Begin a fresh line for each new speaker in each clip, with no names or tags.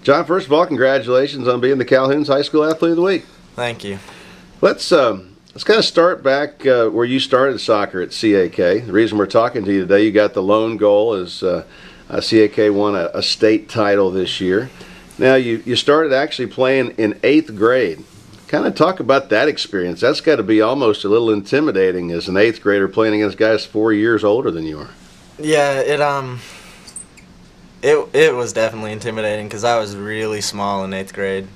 John, first of all, congratulations on being the Calhoun's High School Athlete of the Week.
Thank you.
Let's kind of start back where you started soccer at CAK. The reason we're talking to you today, you got the lone goal is CAK won a state title this year. Now, you started actually playing in 8th grade. Kind of talk about that experience. That's got to be almost a little intimidating as an 8th grader playing against guys 4 years older than you are.
Yeah, it was definitely intimidating because I was really small in 8th grade,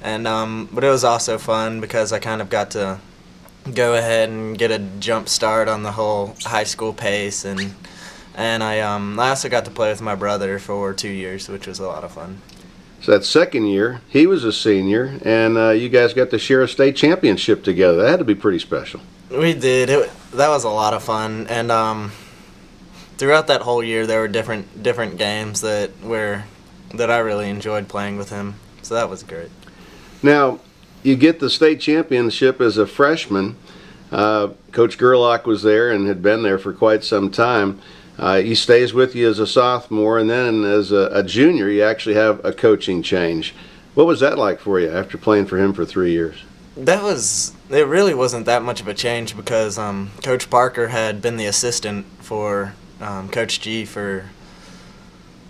and but it was also fun because I kind of got to go ahead and get a jump start on the whole high school pace, and I also got to play with my brother for 2 years, which was a lot of fun.
So that second year, he was a senior, and you guys got to share a state championship together. That had to be pretty special.
We did. That was a lot of fun, and throughout that whole year, there were different games that I really enjoyed playing with him. So that was great.
Now, you get the state championship as a freshman. Coach Gerlach was there and had been there for quite some time. He stays with you as a sophomore, and then as a junior, you actually have a coaching change. What was that like for you after playing for him for 3 years?
It really wasn't that much of a change because Coach Parker had been the assistant for Coach G for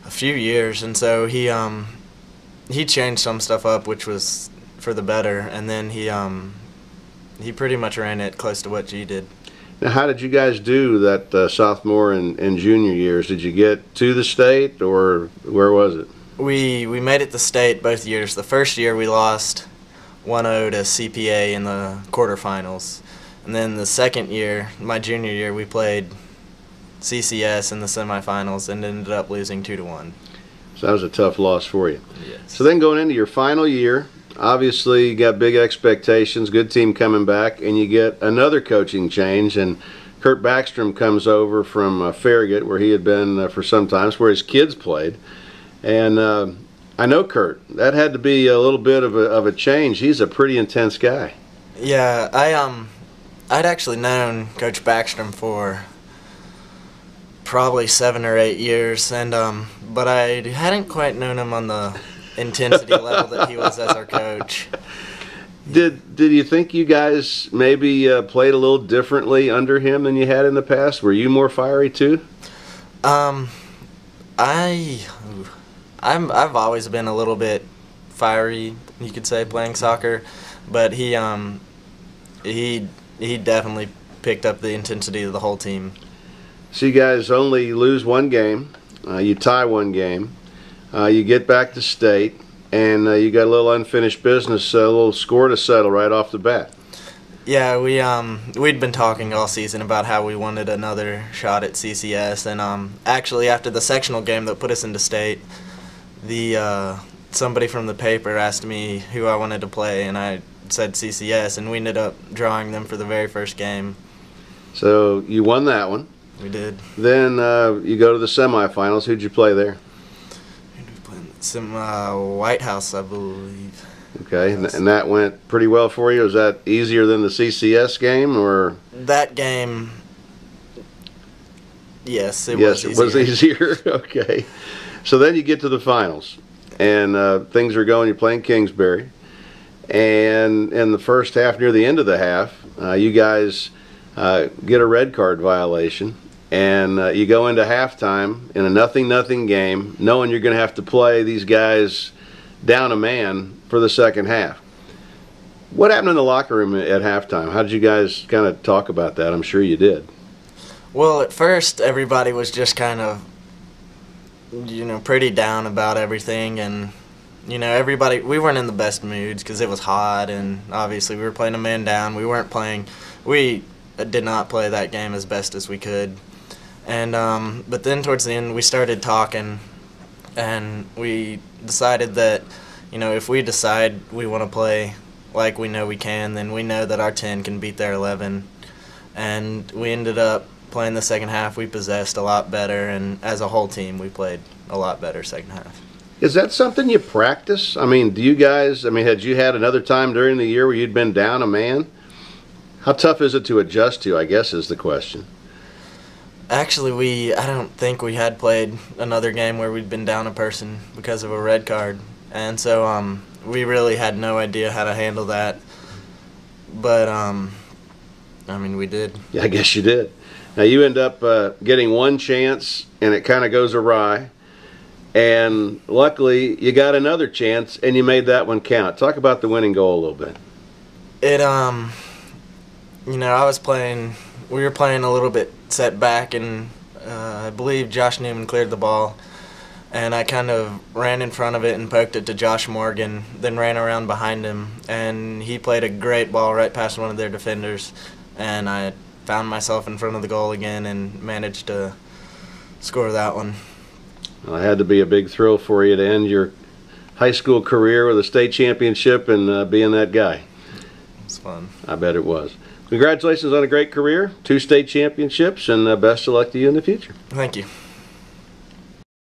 a few years, and so he changed some stuff up, which was for the better, and then he pretty much ran it close to what G did.
Now, how did you guys do that sophomore and junior years? Did you get to the state, or where was it? We
made it to state both years. The first year we lost 1-0 to CPA in the quarterfinals, and then the second year, my junior year, we played CCS in the semifinals and ended up losing 2-1.
So that was a tough loss for you.
Yes.
So then going into your final year, obviously you got big expectations, good team coming back, and you get another coaching change, and Kurt Backstrom comes over from Farragut, where he had been for some time, where his kids played. And I know Kurt. That had to be a little bit of a change. He's a pretty intense guy.
Yeah, I'd actually known Coach Backstrom for probably 7 or 8 years, and but I hadn't quite known him on the intensity level that he was as our coach.
Did you think you guys maybe played a little differently under him than you had in the past? Were you more fiery too?
I've always been a little bit fiery, you could say, playing soccer, but he definitely picked up the intensity of the whole team.
So you guys only lose one game, you tie one game, you get back to state, and you got a little unfinished business, a little score to settle right off the bat.
Yeah, we'd been talking all season about how we wanted another shot at CCS, and actually after the sectional game that put us into state, somebody from the paper asked me who I wanted to play, and I said CCS, and we ended up drawing them for the very first game.
So you won that one.
We did.
Then you go to the semifinals. Who'd you play there?
Some White House, I believe.
Okay, and that went pretty well for you. Was that easier than the CCS game, or?
That game, yes, it
Yes,
was easier.
it was easier. Okay. So then you get to the finals, and things are going. You're playing Kingsbury, and in the first half, near the end of the half, you guys get a red card violation, and you go into halftime in a 0-0 game, knowing you're going to have to play these guys down a man for the second half. What happened in the locker room at halftime? How did you guys kind of talk about that? I'm sure you did.
Well, at first, everybody was just kind of, pretty down about everything, and, everybody, we weren't in the best moods because it was hot, and obviously we were playing a man down. We did not play that game as best as we could. And but then towards the end we started talking, and we decided that if we decide we want to play like we know we can, then we know that our 10 can beat their 11. And we ended up playing the second half. We possessed a lot better, and as a whole team we played a lot better second half.
Is that something you practice? I mean, had you had another time during the year where you'd been down a man? How tough is it to adjust to, I guess, is the question.
Actually, I don't think we had played another game where we'd been down a person because of a red card. and so we really had no idea how to handle that. But I mean, we did.
Yeah, I guess you did. Now you end up getting one chance, and it kind of goes awry. And luckily, you got another chance, and you made that one count. Talk about the winning goal a little bit.
It you know, we were playing a little bit set back, and I believe Josh Newman cleared the ball, and I kind of ran in front of it and poked it to Josh Morgan, then ran around behind him, and he played a great ball right past one of their defenders, and I found myself in front of the goal again and managed to score that one.
Well, it had to be a big thrill for you to end your high school career with a state championship and being that guy.
It's fun.
I bet it was. Congratulations on a great career, 2 state championships, and best of luck to you in the future.
Thank you.